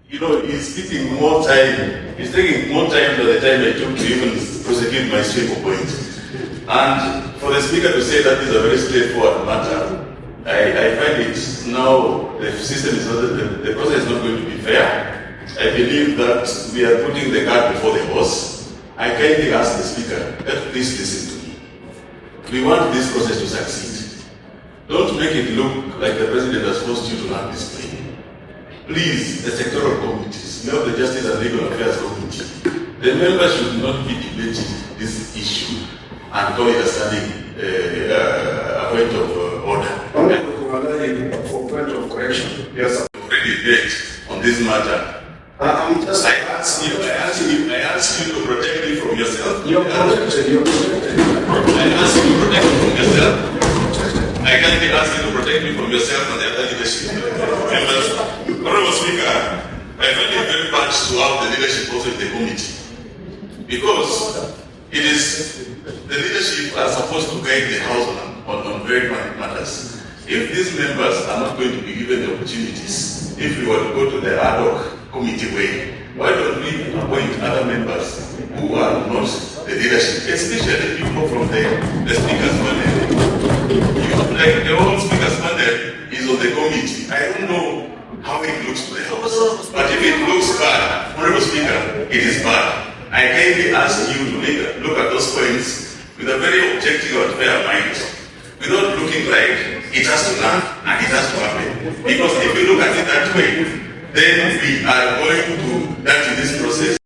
He's taking more time. He's taking more time than the time I took to even prosecute my stream of points. And for the speaker to say that is a very straightforward matter, I find it now the system is not, the process is not going to be fair. I believe that we are putting the cart before the horse. I kindly ask the speaker, please listen to me. We want this process to succeed. Don't make it look like the president has forced you to land this plane. Please, the sectoral committees, we have the Justice and Legal Affairs Committee. The members should not be debating this issue and call it a standing point of order. Alai, for point of correction. Yes, sir. Already debate on this matter. I ask you to protect me from yourself. You're protected. I ask you to protect me from yourself. I can't ask you to protect me from yourself and the other leadership members. Honorable Speaker, I find it very bad to have the leadership also in the committee, because it is the leadership are supposed to guide the House on very matters. If these members are not going to be given the opportunities, if we were to go to the ad hoc committee way, why don't we appoint other members who are not the leadership, especially people from the speaker's panel? Like the whole speaker's panel is on the committee. I don't know how it looks to the House, but if it looks bad, Honorable Speaker, it is bad. I kindly ask you to look at those points with a very objective and fair mind, without looking like it has to land and it has to happen. Because if you look at it that way, then we are going to dirty this process.